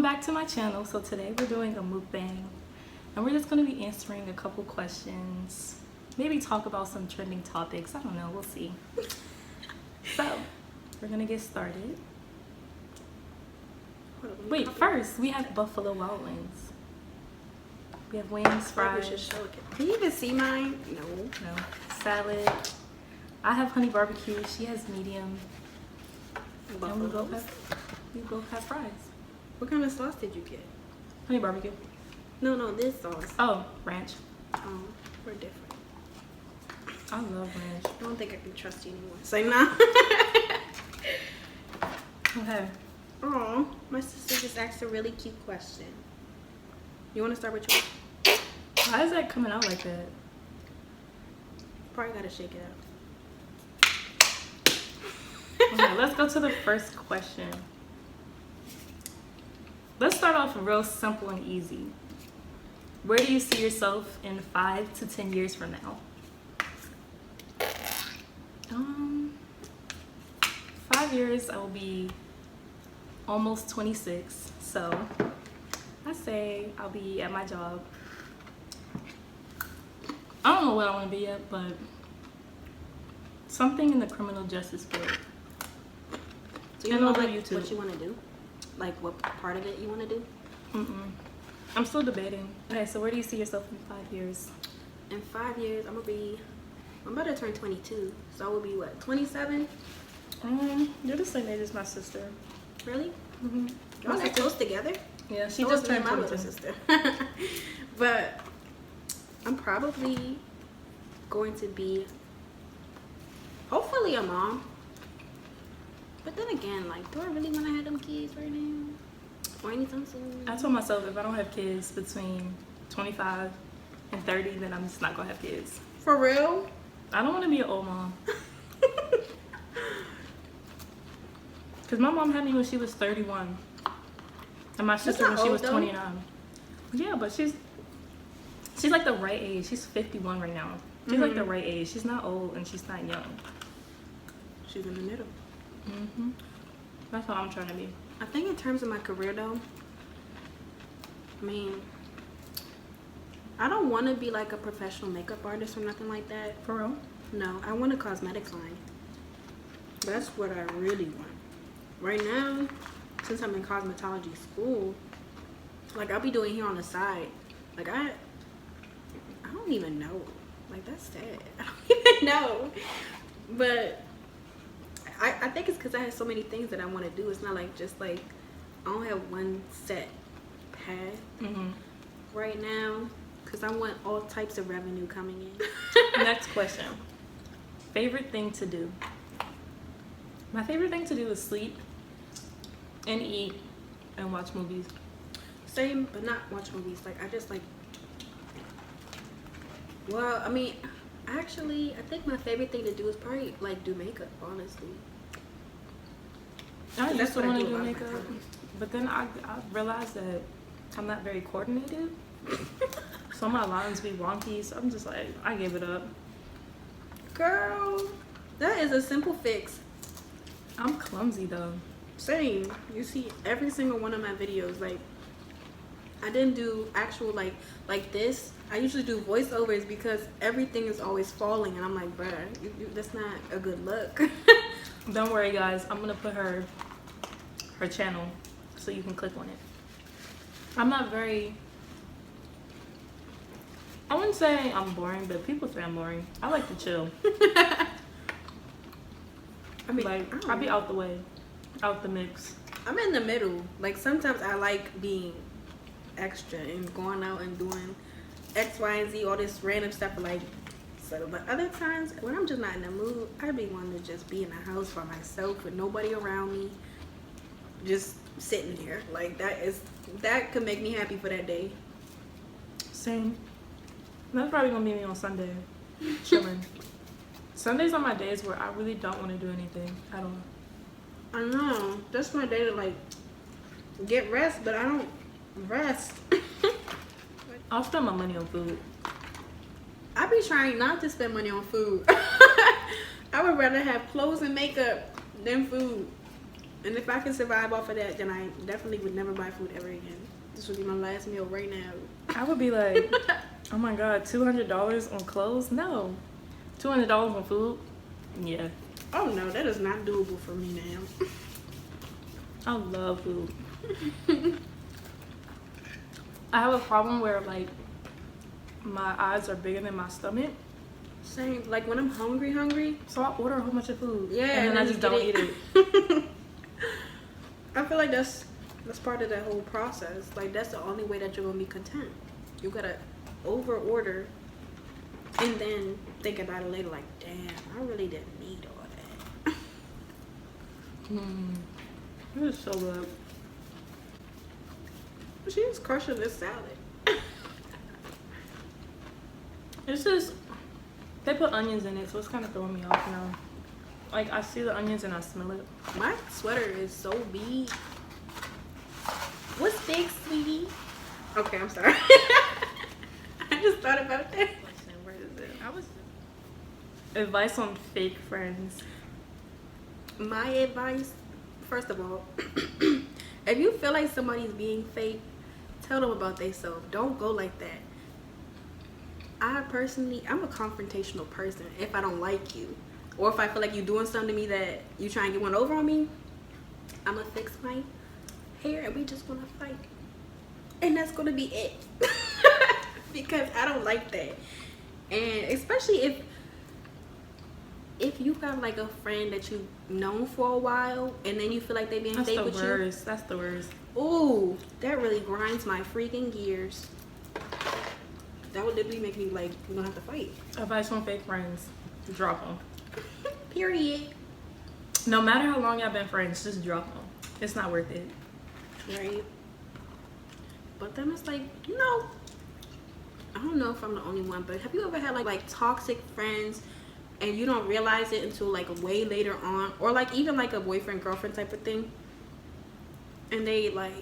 Welcome back to my channel. So today we're doing a mukbang and we're just going to be answering a couple questions, maybe talk about some trending topics. I don't know, we'll see. So we're gonna get started. Wait, first we have Buffalo Wild Wings. We have wings, fries. Can you even see mine? No. Salad. I have honey barbecue. She has medium. And we both have fries. What kind of sauce did you get? Honey barbecue. No, this sauce. Oh, ranch. Oh, we're different. I love ranch. I don't think I can trust you anymore. Say nah. Okay. Oh, my sister just asked a really cute question. You want to start with yours? Why is that coming out like that? Probably gotta shake it up. Okay, let's go to the first question. Let's start off real simple and easy. Where do you see yourself in 5 to 10 years from now? 5 years, I will be almost 26. So I say I'll be at my job. I don't know what I want to be at, but something in the criminal justice field. So you know like what you want to do? Like what part of it you want to do? I'm still debating. Okay, so where do you see yourself in 5 years? In 5 years, I'm about to turn 22. So I will be what, 27? You're the same age as my sister. Really? Mm-hmm. Y'all are close together? Yeah, she just turned my 22. little sister. But I'm probably going to be, hopefully, a mom. But then again, like, do I really want to have them kids right now? Or anytime soon? I told myself if I don't have kids between 25 and 30, then I'm just not going to have kids. For real? I don't want to be an old mom. Because my mom had me when she was 31. And my sister when she was 29. Yeah, but she's like the right age. She's 51 right now. She's like the right age. She's not old and she's not young. She's in the middle. That's how I'm trying to be. I think in terms of my career though, I mean, I don't want to be like a professional makeup artist or nothing like that. For real? No, I want a cosmetics line. That's what I really want. Right now, since I'm in cosmetology school, like I'll be doing here on the side. Like I don't even know. Like that's sad. I don't even know. But I think it's because I have so many things that I want to do. It's not like just like I don't have one set path right now because I want all types of revenue coming in. Next question. Favorite thing to do? My favorite thing to do is sleep and eat and watch movies. Same, but not watch movies. Like I just like. Well, I mean, actually, I think my favorite thing to do is probably like do makeup. Honestly. I used to want to do makeup, but then I realized that I'm not very coordinated. So my lines be wonky, so I'm just like, I give it up. Girl, that is a simple fix. I'm clumsy though. Same. You see every single one of my videos, like, I didn't do actual, like this. I usually do voiceovers because everything is always falling, and I'm like, bruh, that's not a good look. Don't worry, guys. I'm gonna put her channel so you can click on it. I'm not very. I wouldn't say I'm boring, but people say I'm boring. I like to chill. I mean, like I'll be out the way, out the mix. I'm in the middle. Like sometimes I like being extra and going out and doing X, Y, and Z, all this random stuff. Like. But other times when I'm just not in the mood, I be wanting to just be in the house by myself with nobody around me, just sitting here. Like that could make me happy for that day. Same. That's probably gonna be me on Sunday, chilling. Sundays are my days where I really don't want to do anything at all. I know, that's my day to like get rest, but I don't rest. I'll spend my money on food. I be trying not to spend money on food. I would rather have clothes and makeup than food. And if I can survive off of that, then I definitely would never buy food ever again. This would be my last meal right now. I would be like, oh my God, $200 on clothes? No. $200 on food? Yeah. Oh no, that is not doable for me now. I love food. I have a problem where like my eyes are bigger than my stomach. Same. Like when I'm hungry. So I order a whole bunch of food. Yeah. And then I just don't eat it. I feel like that's part of that whole process. Like that's the only way that you're gonna be content. You gotta over order and then think about it later like, damn, I really didn't need all that. It is so good. She's crushing this salad. It's just, they put onions in it, so it's kind of throwing me off now. Like, I see the onions and I smell it. My sweater is so big. What's big, sweetie? Okay, I'm sorry. I just thought about that. Where is it? Advice on fake friends. My advice, first of all, if you feel like somebody's being fake, tell them about themselves. Don't go like that. I'm a confrontational person. If I don't like you, or if I feel like you're doing something to me that you trying to get one over on me, I'm gonna fix my hair and we just gonna fight. And that's gonna be it. Because I don't like that. And especially if you have like a friend that you've known for a while and then you feel like they being fake with you. That's the worst. Ooh, that really grinds my freaking gears. That would literally make me like, we're gonna have to fight. Advice on fake friends. Drop them. Period. No matter how long y'all been friends, just drop them. It's not worth it. Right. But then it's like, you know, I don't know if I'm the only one, but have you ever had like toxic friends and you don't realize it until like way later on, or like even like a boyfriend girlfriend type of thing, and they like,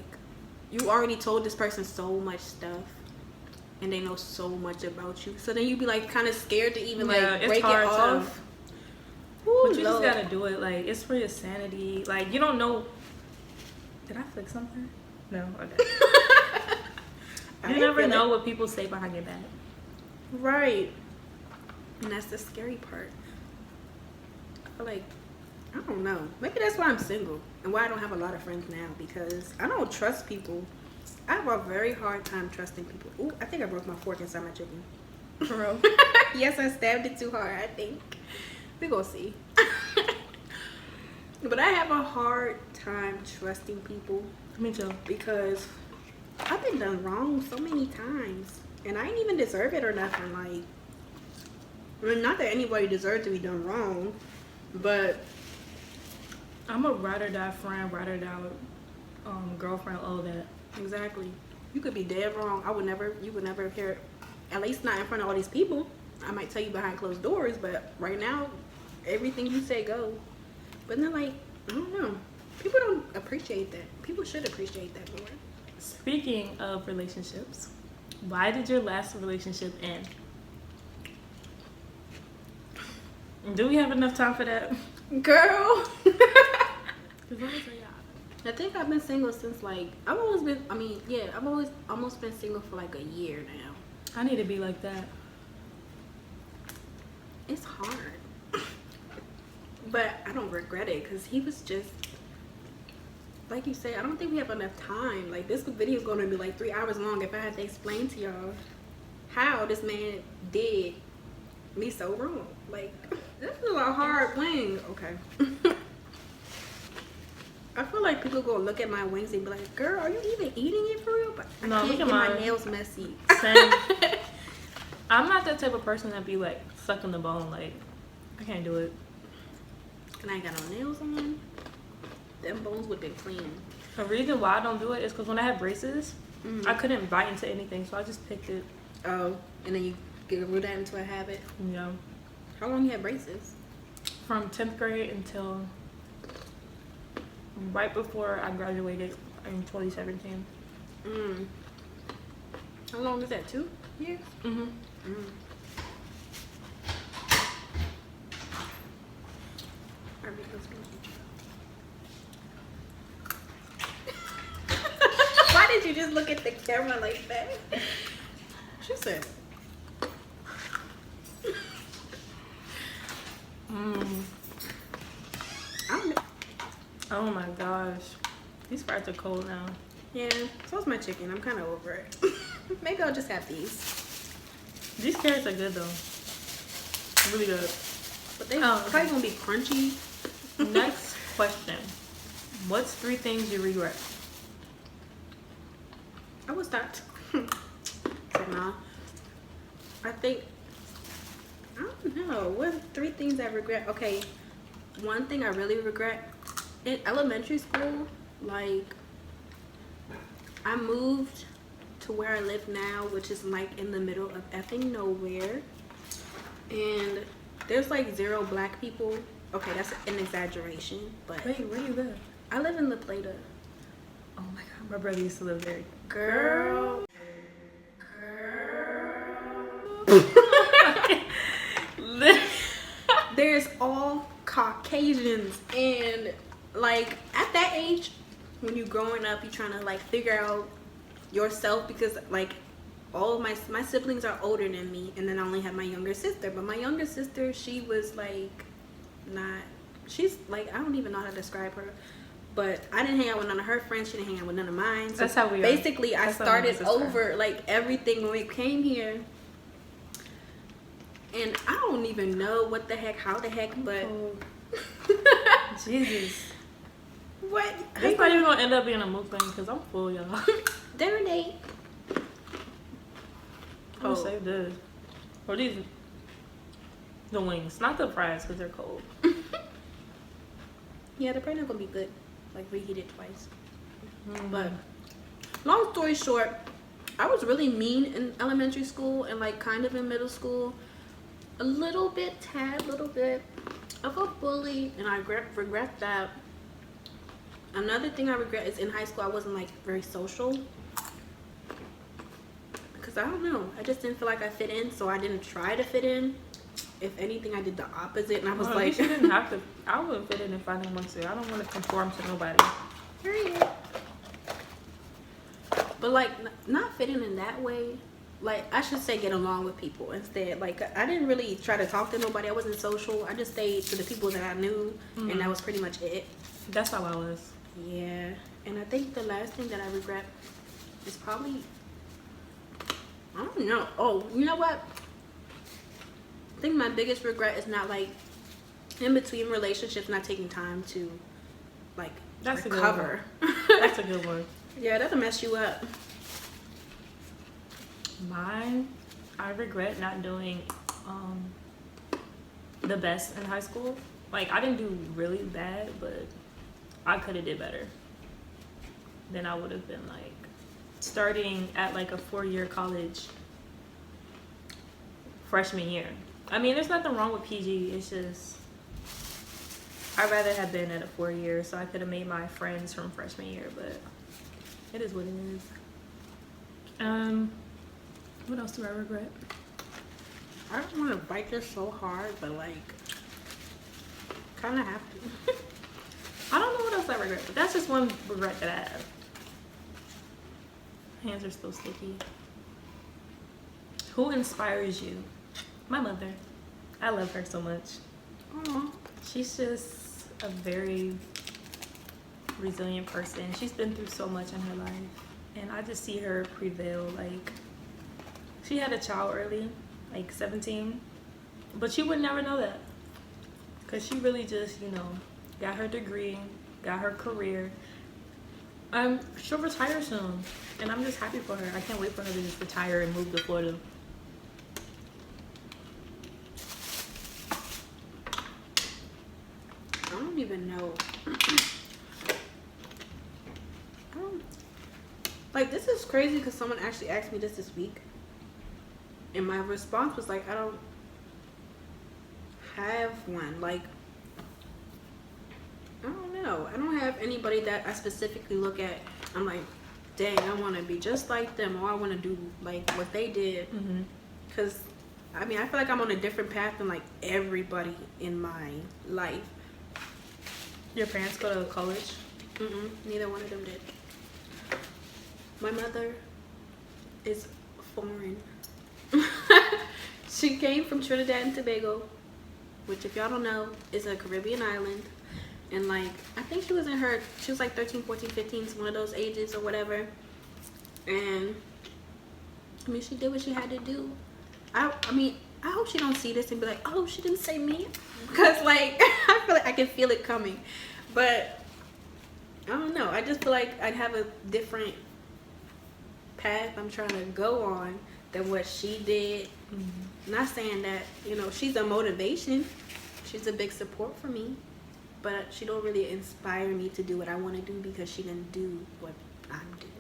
you already told this person so much stuff and they know so much about you, so then you be like kind of scared to even like break it off. Ooh, but you just gotta do it. Like, it's for your sanity. Like, you don't know. Did I fix something? No. Okay. You never know what people say behind your back. Right. And that's the scary part. I feel like, I don't know. Maybe that's why I'm single and why I don't have a lot of friends now, because I don't trust people. I have a very hard time trusting people. Ooh, I think I broke my fork inside my chicken. For real? Yes, I stabbed it too hard, I think. We gonna see. But I have a hard time trusting people. Me too. Because I've been done wrong so many times. And I ain't even deserve it or nothing. Like, I mean, not that anybody deserves to be done wrong, but I'm a ride or die friend, ride or die girlfriend, all that. exactly. You could be dead wrong. You would never hear it, at least not in front of all these people. I might tell you behind closed doors, but right now, everything you say go. But then, like, I don't know. People don't appreciate that. People should appreciate that more. Speaking of relationships, why did your last relationship end? Do we have enough time for that? Girl. I think I've been single since like, I've almost been single for like a year now. I need to be like that. It's hard. But I don't regret it, because he was just, like you say, I don't think we have enough time. Like, this video is going to be like 3 hours long if I had to explain to y'all how this man did me so wrong. Like, this is a hard wing. Okay. I feel like people gonna look at my wings and be like, girl, are you even eating it for real? But I can't get my nails messy. Same. I'm not that type of person that be like sucking the bone. Like, I can't do it. And I ain't got no nails on. Them bones would be clean. The reason why I don't do it is because when I had braces, I couldn't bite into anything, so I just picked it. Oh, and then you grew that into a habit. Yeah. How long you had braces? From 10th grade until right before I graduated in 2017. How long is that? 2 years? just look at the camera like that. She said. Oh my gosh. These fries are cold now. Yeah, so's my chicken. I'm kind of over it. Maybe I'll just have these. These carrots are good though. Really good. But they probably gonna be crunchy. Next question. What's 3 things you regret? I was that. So nah. I think, I don't know. What 3 things I regret? Okay, one thing I really regret in elementary school, like, I moved to where I live now, which is like in the middle of effing nowhere, and there's like 0 black people. Okay, that's an exaggeration, but Wait, where do you live? I live in La Plata. Oh my god, my brother used to live there. Girl. There's all Caucasians, and like at that age when you're growing up, you're trying to like figure out yourself, because like all of my siblings are older than me, and then I only have my younger sister. But my younger sister, she was like she's like, I don't even know how to describe her, but I didn't hang out with none of her friends, she didn't hang out with none of mine. So that's how we basically I started over like everything when we came here. And I don't even know what the heck, how the heck, but Jesus. What? This not even gonna end up being a mukbang because I'm full, y'all. There they. I'm gonna save this. Or these, the wings, not the fries because they're cold. Yeah, they're probably not gonna be good. Like reheated twice. But long story short, I was really mean in elementary school and like kind of in middle school. A little bit of a bully, and I regret that. Another thing I regret is in high school I wasn't like very social, because I don't know, I just didn't feel like I fit in, so I didn't try to fit in. If anything, I did the opposite, and I was like, you didn't have to. I wouldn't fit in if I didn't want to. I don't want to conform to nobody. Period. But like not fit in that way. Like, I should say get along with people instead. Like, I didn't really try to talk to nobody. I wasn't social. I just stayed to the people that I knew, and that was pretty much it. That's how I was. Yeah. And I think the last thing that I regret is probably, I don't know. Oh, you know what? I think my biggest regret is not, like, in between relationships, not taking time to, like, that's recover. A good one. That's a good one. Yeah, that'll mess you up. Mine, I regret not doing the best in high school. Like, I didn't do really bad, but I could have did better. Then I would have been like starting at like a 4-year college freshman year. I mean, there's nothing wrong with PG. It's just I'd rather have been at a 4-year so I could have made my friends from freshman year, but it is what it is. What else do I regret? I don't want to bite this so hard, but like, kind of have to. I don't know what else I regret, but that's just one regret that I have. Hands are still sticky. Who inspires you? My mother. I love her so much. Aww. She's just a very resilient person. She's been through so much in her life, and I just see her prevail. Like, she had a child early, like 17, but you would never know that because she really just, you know, got her degree, got her career. She'll retire soon, and I'm just happy for her. I can't wait for her to just retire and move to Florida. I don't even know. Like, this is crazy because someone actually asked me this week. And my response was like, I don't have one. Like, I don't know. I don't have anybody that I specifically look at. I'm like, dang, I want to be just like them, or I want to do like what they did. Because, I mean, I feel like I'm on a different path than like everybody in my life. Your parents go to college? Neither one of them did. My mother is foreign. She came from Trinidad and Tobago, which, if y'all don't know, is a Caribbean island. And like, I think she was like 13, 14, 15, one of those ages or whatever. And I mean, she did what she had to do. I mean, I hope she don't see this and be like, oh, she didn't say me. Because like, I feel like I can feel it coming. But I don't know. I just feel like I'd have a different path I'm trying to go on than what she did. Mm-hmm. Not saying that, you know, she's a motivation. She's a big support for me. But she don't really inspire me to do what I want to do because she didn't do what I'm doing.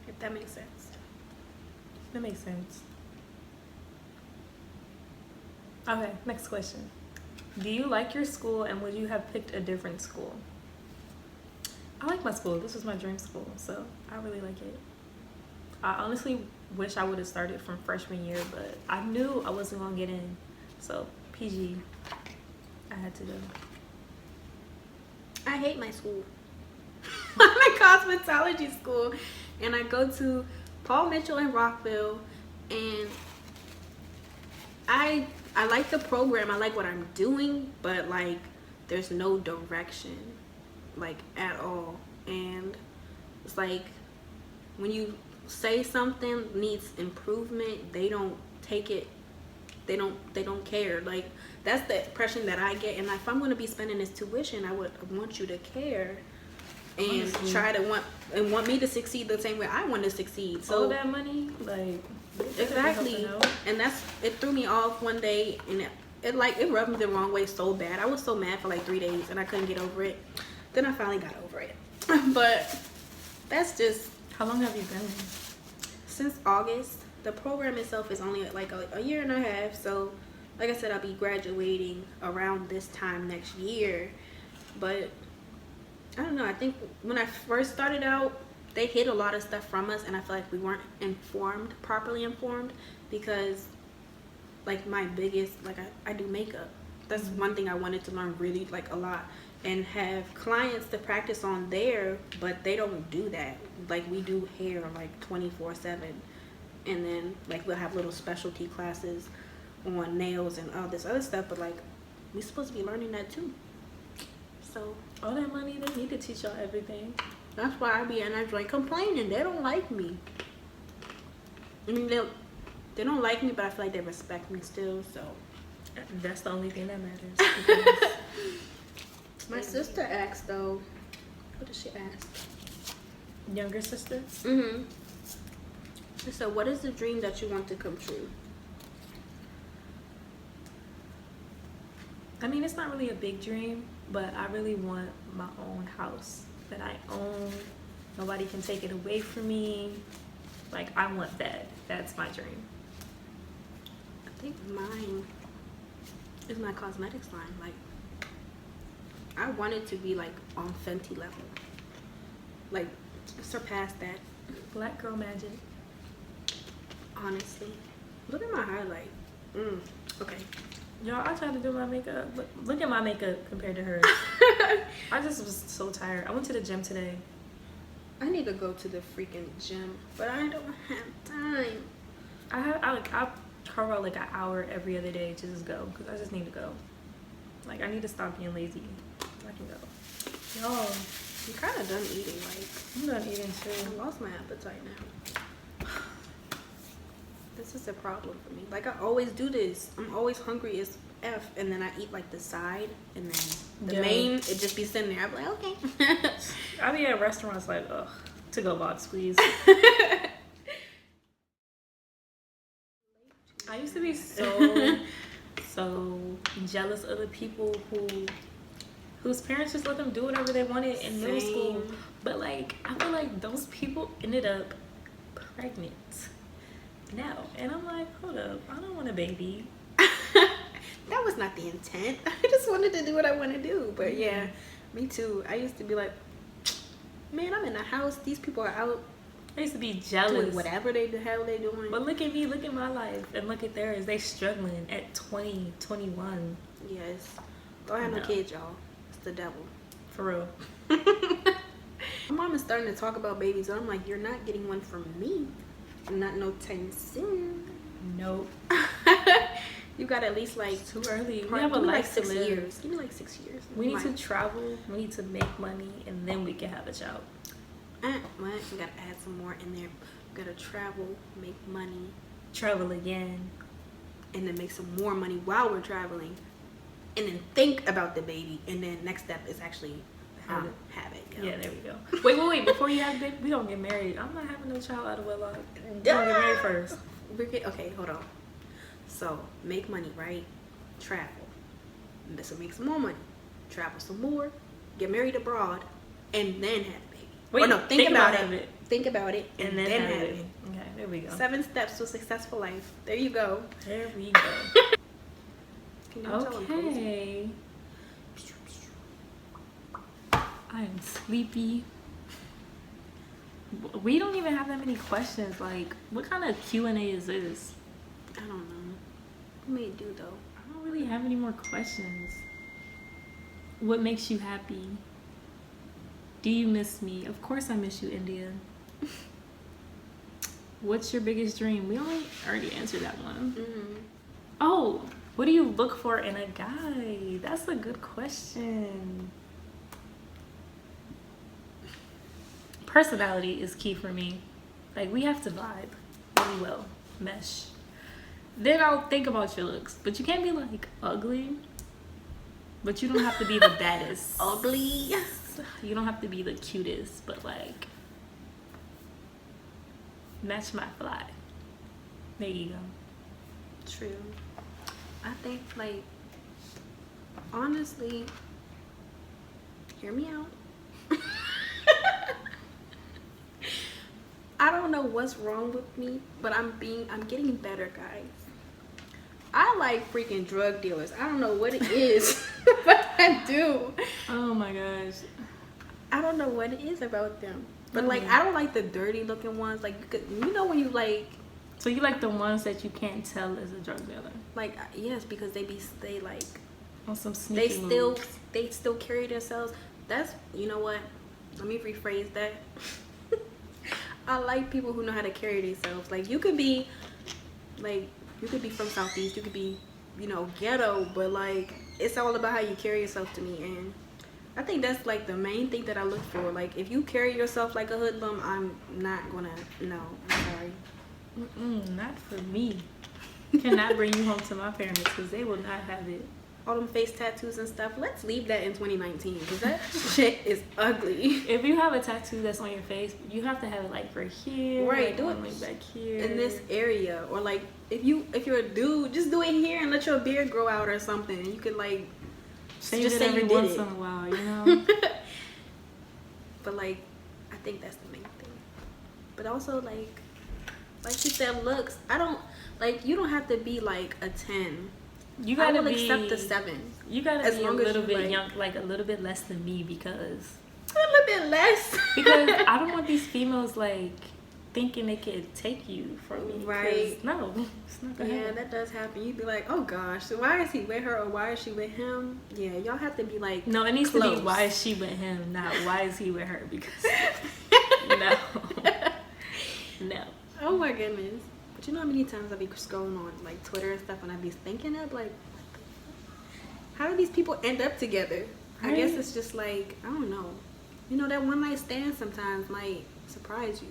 If that makes sense. That makes sense. Okay, next question. Do you like your school, and would you have picked a different school? I like my school. This was my dream school, so I really like it. I honestly wish I would have started from freshman year, but I knew I wasn't going to get in. So, PG, I had to go. I hate my school. I'm in cosmetology school, and I go to Paul Mitchell in Rockville, and I like the program. I like what I'm doing, but like there's no direction, like, at all. And it's like when you say something needs improvement, they don't take it. They don't care. Like, that's the impression that I get. And if I'm going to be spending this tuition, I would want you to care and honestly, try to want me to succeed the same way I want to succeed. So all that money, like, exactly. And it threw me off one day, and it rubbed me the wrong way so bad. I was so mad for like 3 days, and I couldn't get over it. Then I finally got over it. But that's just. How long have you been? Since August. The program itself is only like a year and a half. So, like I said, I'll be graduating around this time next year. But I don't know. I think when I first started out, they hid a lot of stuff from us, and I feel like we weren't properly informed, because like my biggest, like I do makeup. That's one thing I wanted to learn really like a lot, and have clients to practice on there, but they don't do that. Like, we do hair like 24/7, and then like we'll have little specialty classes on nails and all this other stuff, but like we're supposed to be learning that too. So all that money, they need to teach y'all everything. That's why I be in there like complaining. They don't like me. I mean, they don't like me, but I feel like they respect me still. So that's the only thing that matters. My sister asked though. What did she ask? Younger sister? Mm-hmm. She said, what is the dream that you want to come true? I mean, it's not really a big dream, but I really want my own house that I own. Nobody can take it away from me. Like, I want that. That's my dream. I think mine is my cosmetics line. Like, I want it to be like on Fenty level. Like, surpass that. Black girl magic. Honestly. Look at my highlight. Okay. Y'all, I tried to do my makeup. Look at my makeup compared to hers. I just was so tired. I went to the gym today. I need to go to the freaking gym, but I don't have time. I carve out like an hour every other day to just go, because I just need to go. Like, I need to stop being lazy. I can go. Y'all, I'm kind of done eating. Like, I'm done eating too. I lost my appetite now. This is a problem for me. Like, I always do this. I'm always hungry as F, and then I eat like the side, and then the main, it just be sitting there. I'm like, okay. I be at restaurants like, ugh, to go box, please. I used to be so jealous of the people whose parents just let them do whatever they wanted in middle school. But like, I feel like those people ended up pregnant now, and I'm like, hold up, I don't want a baby. That was not the intent. I just wanted to do what I want to do. But yeah, me too. I used to be like, man, I'm in the house, these people are out. I used to be jealous. Doing whatever the hell they doing. But look at me, look at my life, and look at theirs. They struggling at 20, 21. Yes. Don't have no kids, y'all. It's the devil. For real. My mom is starting to talk about babies, and I'm like, you're not getting one from me. Not no time soon. Nope. You got at least like too early. We have a life to live. Years. Give me like 6 years. We need to travel. We need to make money, and then we can have a child. What? We gotta add some more in there. We gotta travel, make money, travel again, and then make some more money while we're traveling, and then think about the baby. And then next step is actually have it. Go. Yeah, there we go. Wait. Before you have baby, we don't get married. I'm not having no child out of wedlock. We don't get married first. Okay, hold on. So make money, right? Travel. So make some more money. Travel some more. Get married abroad, and then have a baby. Wait, no, think about it. Think about it, and then have it. Okay, there we go. 7 steps to a successful life. There you go. There we go. Can you tell okay. I am sleepy. We don't even have that many questions. Like, what kind of Q&A is this? I don't know. We may do though. I don't really have any more questions. What makes you happy? Do you miss me? Of course I miss you, India. What's your biggest dream? We already answered that one. Mm-hmm. Oh, what do you look for in a guy? That's a good question. Personality is key for me. Like, we have to vibe really well, mesh. Then I'll think about your looks, but you can't be like ugly. But you don't have to be the baddest. Ugly. You don't have to be the cutest, but like match my fly. There you go. True. I think like honestly, hear me out. I don't know what's wrong with me, but I'm getting better, guys. I like freaking drug dealers. I don't know what it is, but I do. Oh my gosh. I don't know what it is about them. But like, I don't like the dirty looking ones. Like, you know when you like. So you like the ones that you can't tell is a drug dealer? Like, yes, because they like. On some sneaky moves. They still carry themselves. That's, you know what? Let me rephrase that. I like people who know how to carry themselves. Like, you could be from Southeast, you could be, you know, ghetto, but like, it's all about how you carry yourself to me. And I think that's like the main thing that I look for. Like, if you carry yourself like a hoodlum, I'm not gonna, no, I'm sorry. Not for me. Cannot bring you home to my parents because they will not have it. All them face tattoos and stuff, let's leave that in 2019 because that shit is ugly. If you have a tattoo that's on your face, you have to have it like right here, right? Like, do it like back here in this area, or like if you're a dude, just do it here and let your beard grow out or something. And you could like just say every once in a while, you know. But like, I think that's the main thing. But also like she said, looks. I don't like. You don't have to be like a 10. You gotta I will accept the 7. You gotta be a little bit young, like a little bit less than me, because a little bit less. Because I don't want these females like thinking they could take you from me. Right? No, it's not gonna happen. That does happen. You'd be like, oh gosh, so why is he with her or why is she with him? Yeah, y'all have to be like, no, it needs close. to be why is she with him, not why is he with her, because no. No. Oh my goodness. But you know how many times I be scrolling on like Twitter and stuff and I be thinking of like, how do these people end up together? Right? I guess it's just like, I don't know. You know, that one night stand sometimes might surprise you.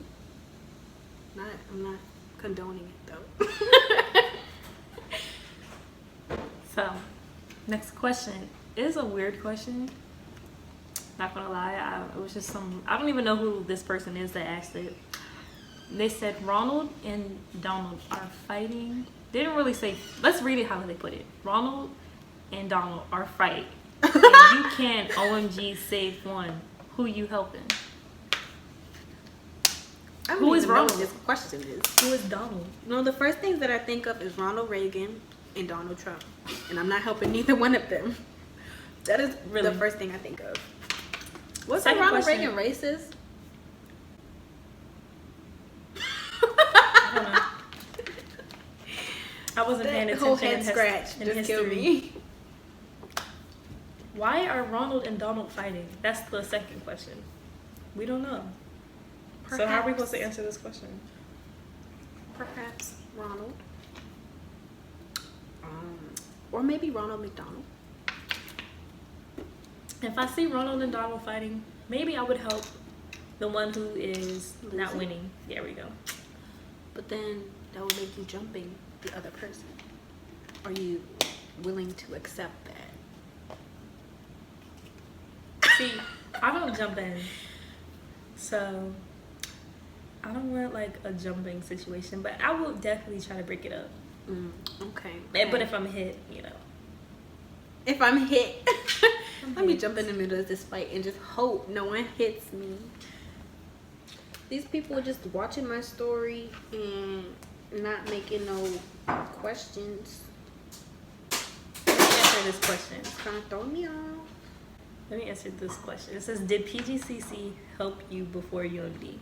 I'm not condoning it though. So, next question. It is a weird question. Not gonna lie, it was just I don't even know who this person is that asked it. They said Ronald and Donald are fighting. They didn't really say, let's read it how they put it. Ronald and Donald are fighting. And you can OMG save one. Who you helping? Who is Ronald? This question is. Who is Donald? No, the first things that I think of is Ronald Reagan and Donald Trump. And I'm not helping neither one of them. That is really the first thing I think of. Was Ronald Reagan racist? I don't know. I wasn't paying attention. Whole head scratch just killed me. Why are Ronald and Donald fighting? That's the second question. We don't know. Perhaps, so how are we supposed to answer this question? Perhaps Ronald. Or maybe Ronald McDonald. If I see Ronald and Donald fighting, maybe I would help the one who is not winning. There we go. But then that would make you jumping the other person. Are you willing to accept that? See, I don't jump in. So I don't want like a jumping situation, but I will definitely try to break it up. Okay. But if I'm hit, you know. If I'm hit, let me jump in the middle of this fight and just hope no one hits me. These people are just watching my story and not making no questions. Let me answer this question. It's kind of throwing me off. Let me answer this question. It says, did PGCC help you before UMD?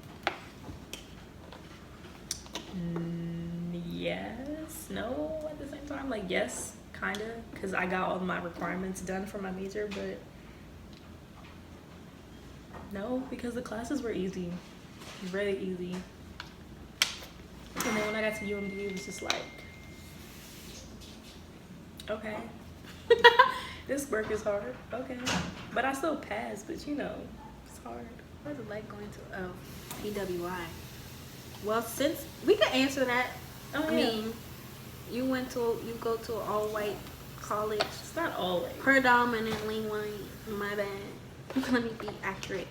Yes. No, at the same time. Like, yes, kind of. Because I got all my requirements done for my major, but no, because the classes were easy. Really easy. And then when I got to UMD, it was just like, okay. This work is hard. Okay. But I still passed, but you know, it's hard. What's it like going to PWI? Well, since we can answer that. Oh, yeah. I mean, you go to an all-white college. It's not all white. Predominantly white. My bad. Let me be accurate.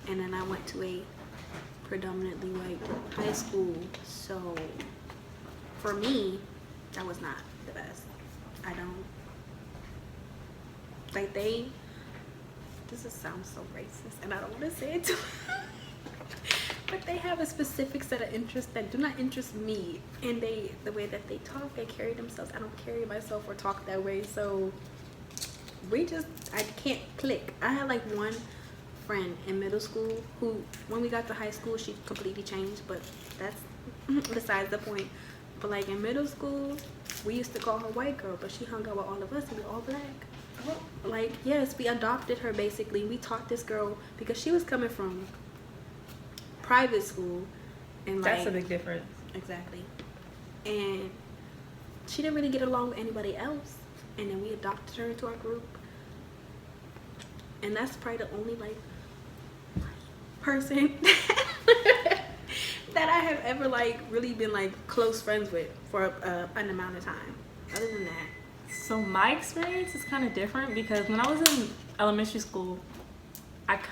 And then I went to a predominantly white high school. So, for me, that was not the best. I don't. Like this sounds so racist, and I don't want to say it too but they have a specific set of interests that do not interest me, and the way that they talk, they carry themselves. I don't carry myself or talk that way, so I can't click. I had like one friend in middle school who, when we got to high school, she completely changed, but that's besides the point. But like in middle school, we used to call her white girl, but she hung out with all of us and we all black. Like, yes, we adopted her basically. We taught this girl because she was coming from private school, and like, that's a big difference. Exactly. And she didn't really get along with anybody else, and then we adopted her into our group, and that's probably the only like person that I have ever like really been like close friends with for an amount of time. Other than that, So my experience is kind of different because when I was in elementary school,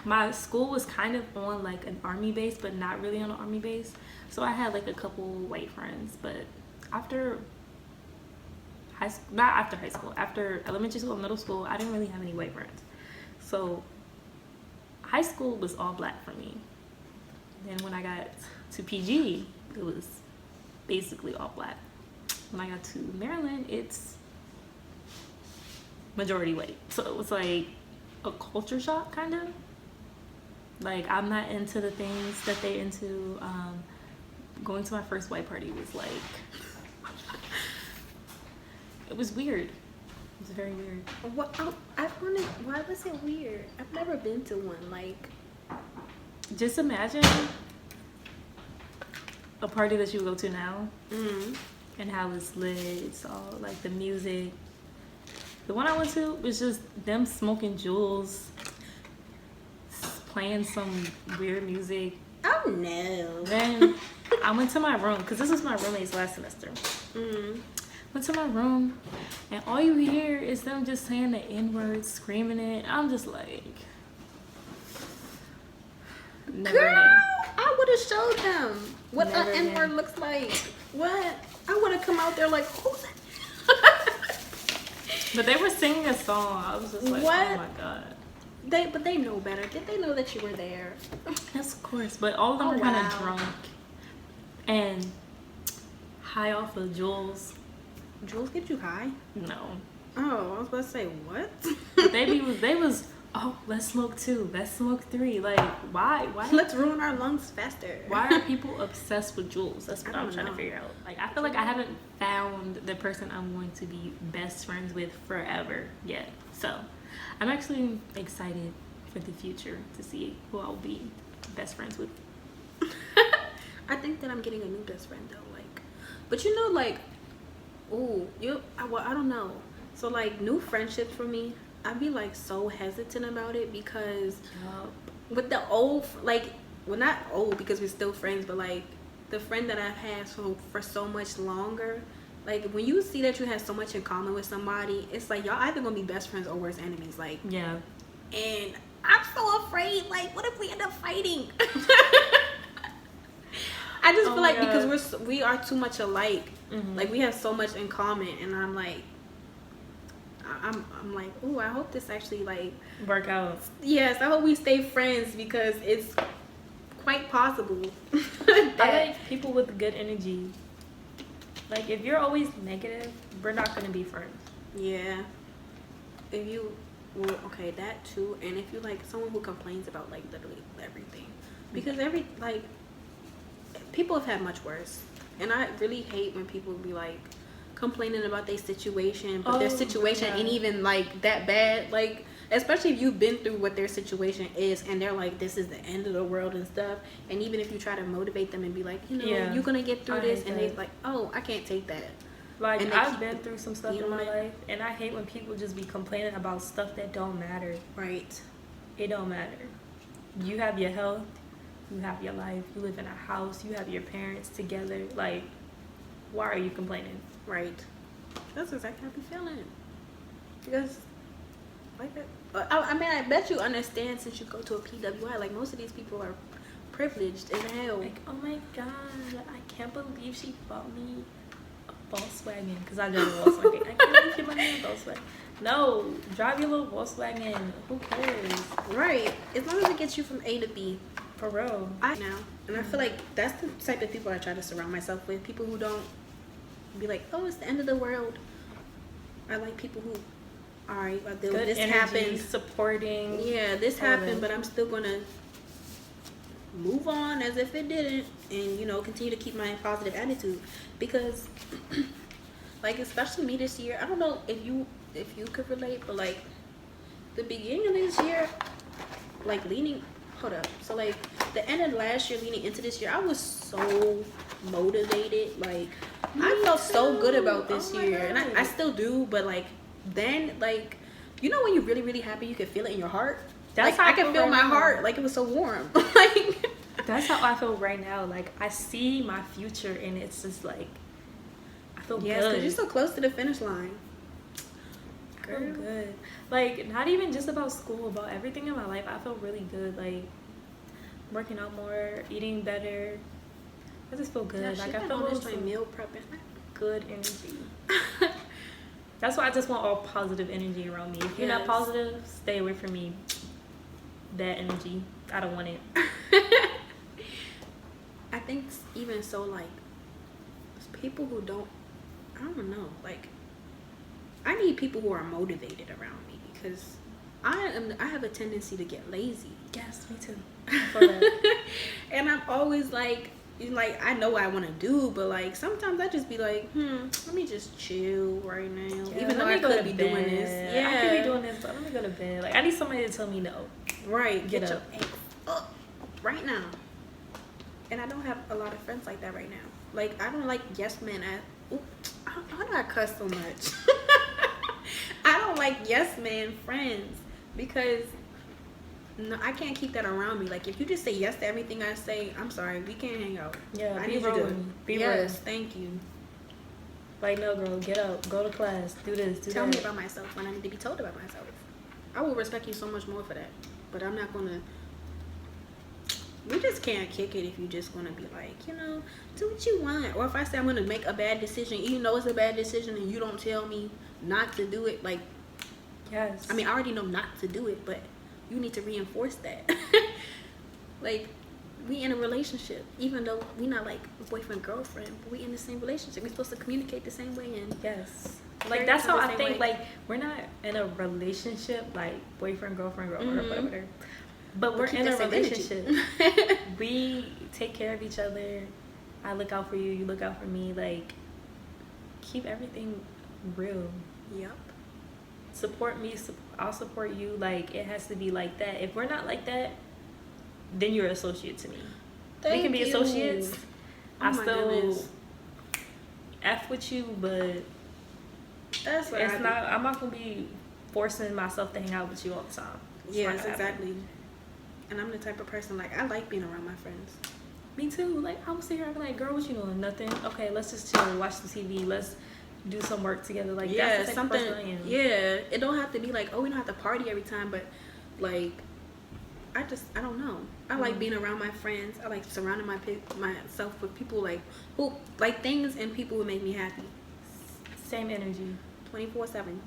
my school was kind of on like an army base, but not really on an army base. So I had like a couple white friends, but after after elementary school and middle school, I didn't really have any white friends. So high school was all black for me. Then when I got to PG, it was basically all black. When I got to Maryland, it's majority white. So it was like a culture shock, kind of. Like, I'm not into the things that they into. Going to my first white party was like, it was weird. It was very weird. Why was it weird? I've never been to one. Like, just imagine a party that you go to now, and how it's lit. It's all like the music. The one I went to was just them smoking jewels, playing some weird music. Oh no. Then I went to my room, because this was my roommate's last semester. Went to my room, and all you hear is them just saying the N-word, screaming it. I'm just like, never Girl, again. I would have showed them what Never an N-word again. looks like. What? I would have come out there like, who's that? But they were singing a song. I was just like, What? oh my god. But they know better. Did they know that you were there? Yes, of course. But all of them Oh, were kind of wow. drunk and high off of Jules. Jules get you high? No. Oh, I was about to say, what? They was, oh, let's smoke 2. Let's smoke 3. Like, why? Let's ruin our lungs faster. Why are people obsessed with Jules? That's what I I'm don't trying know. to figure out. Like, I feel like I haven't found the person I'm going to be best friends with forever yet. So, I'm actually excited for the future to see who I'll be best friends with. I think that I'm getting a new best friend though, like, but you know, like, I don't know. So like new friendships for me, I'd be like so hesitant about it because with the old, like, well, not old because we're still friends, but like the friend that I've had for so much longer, like when you see that you have so much in common with somebody, it's like y'all either gonna be best friends or worse enemies. Like, yeah. And I'm so afraid, like, what if we end up fighting? I just feel like God. Because we are too much alike. Mm-hmm. Like we have so much in common, and I'm like, I'm like, ooh, I hope this actually like work out. Yes, I hope we stay friends because it's quite possible. I like people with good energy. Like if you're always negative, we're not gonna be friends. Yeah. If you, well, okay, that too, and if you like someone who complains about like literally everything, because people have had much worse, and I really hate when people be like complaining about their situation, but their situation ain't even like that bad. Like, especially if you've been through what their situation is, and they're like, this is the end of the world and stuff. And even if you try to motivate them and be like, you know, you're gonna get through this, and they're like, oh, I can't take that. Like, I've been through some stuff in my life, and I hate when people just be complaining about stuff that don't matter. Right. It don't matter. You have your health, you have your life, you live in a house, you have your parents together. Like, why are you complaining? Right. That's exactly how I be feeling. Because, like that. I mean, I bet you understand since you go to a PWI. Like, most of these people are privileged as hell. Like, oh my God, I can't believe she bought me a Volkswagen. Because I drive a Volkswagen. I can't believe she bought me a Volkswagen. No, drive your little Volkswagen. Who cares? Right. As long as it gets you from A to B. For real. I feel like that's the type of people I try to surround myself with. People who don't be like, oh, it's the end of the world. I like people who, all right, this happened, supporting. Yeah, this happened, but I'm still gonna move on as if it didn't, and you know, continue to keep my positive attitude. Because like, especially me this year, I don't know if you could relate, but like the beginning of this year, like so like the end of last year leading into this year, I was so motivated. Like, I felt so good about this year, and I still do, but like then, like, you know when you're really, really happy, you can feel it in your heart. That's like, how I can feel my heart, like it was so warm. Like, that's how I feel right now. Like, I see my future, and it's just like, I feel good. Yes, because you're so close to the finish line. I feel good. Like, not even just about school, about everything in my life. I feel really good. Like, working out more, eating better. I just feel good. Yeah, like, I feel like meal prepping. Good energy. That's why I just want all positive energy around me. If you're not positive, stay away from me. That energy, I don't want it. I think even so, like, people who don't, I don't know, like, I need people who are motivated around me, because I have a tendency to get lazy. Yes, me too. And I'm always like I know what I want to do, but like sometimes I just be like, let me just chill right now. Yeah, even though I could be doing this. Yeah, I could be doing this, but let me go to bed. Like, I need somebody to tell me no. Right, get up. Your up right now. And I don't have a lot of friends like that right now. Like, I don't like yes men. Why do I cuss so much? I don't like yes man friends, because no, I can't keep that around me. Like, if you just say yes to everything I say, I'm sorry, we can't hang out. Yeah, I need you to be real. Thank you. Like, no, girl, get up, go to class, do this, do that. Tell me about myself when I need to be told about myself. I will respect you so much more for that. But I'm not gonna. We just can't kick it if you just gonna be like, you know, do what you want. Or if I say I'm gonna make a bad decision, even though it's a bad decision, and you don't tell me not to do it, like, yes. I mean, I already know not to do it, but you need to reinforce that. Like, we in a relationship, even though we not like boyfriend girlfriend, but we in the same relationship. We're supposed to communicate the same way, and yes, like that's how I think. Like, we're not in a relationship like boyfriend girlfriend whatever, but we're in a relationship. We take care of each other. I look out for you, you look out for me. Like, keep everything real. Yep. support me, I'll support you. Like, it has to be like that. If we're not like that, then you're an associate to me. We can be associates. I still F with you, but that's what I'm not gonna be forcing myself to hang out with you all the time. Yes, exactly. And I'm the type of person, like, I like being around my friends. Me too. Like, I was sitting here like, girl, what you doing? Nothing. Okay, let's just chill, watch the TV. Let's do some work together. Like, yeah, that's the type of person I am. Yeah, it don't have to be like, oh, we don't have to party every time, but like, I don't know. I like being around my friends. I like surrounding myself with people like who like things and people who make me happy. Same energy. 24/7.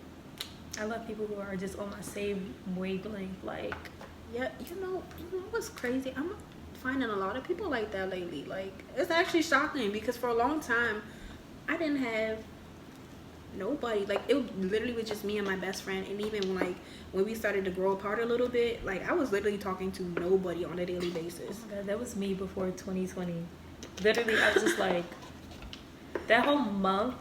I love people who are just on my same wavelength. Like, yeah, you know what's crazy? I'm finding a lot of people like that lately. Like, it's actually shocking because for a long time I didn't have nobody. Like, it literally was just me and my best friend. And even when we started to grow apart a little bit, like, I was literally talking to nobody on a daily basis. Oh my God, that was me before 2020. Literally, I was just like, that whole month,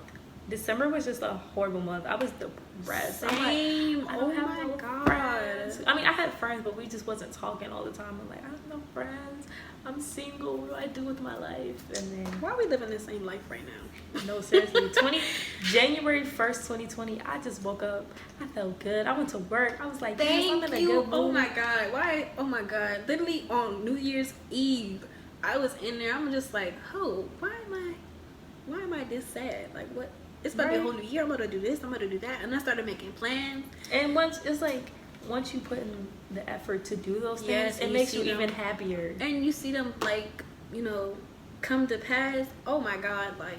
December was just a horrible month. I was depressed. Same. I don't have no friends. I mean, I had friends, but we just wasn't talking all the time. I'm like, I have no friends. I'm single. What do I do with my life? And then, why are we living the same life right now? No, seriously. January 1st, 2020, I just woke up. I felt good. I went to work. I was like, thank I'm in you. a good mood. Oh my God. Why? Oh my God. Literally on New Year's Eve, I was in there. I'm just like, oh, why am I this sad? Like, what? It's about to be a whole new year. I'm about to do this. I'm about to do that. And I started making plans. And once you put in the effort to do those things, it makes you even happier. And you see them, like, you know, come to pass. Oh my God, like,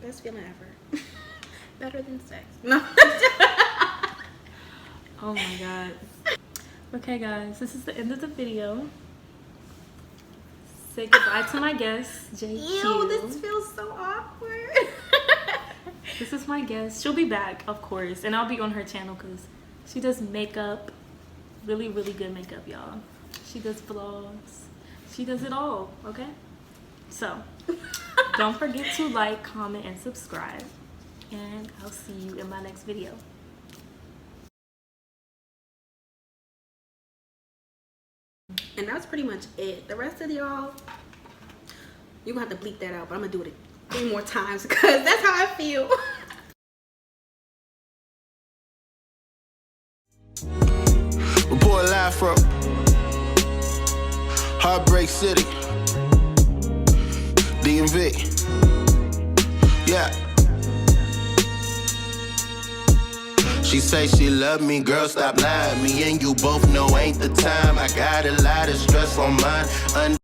best feeling ever. Better than sex. No. Oh my God. Okay, guys, this is the end of the video. Say goodbye to my guest, JQ. Ew, this feels so awkward. This is my guest. She'll be back, of course, and I'll be on her channel because she does makeup, really, really good makeup, y'all. She does vlogs. She does it all, okay? So, don't forget to like, comment, and subscribe, and I'll see you in my next video. And that's pretty much it. The rest of y'all, you're gonna have to bleep that out, but I'm gonna do it 3 more times because that's how I feel. Report live from Heartbreak City, DMV. Yeah. She say she love me, girl, stop lying. Me and you both know ain't the time. I got a lot of stress on mine.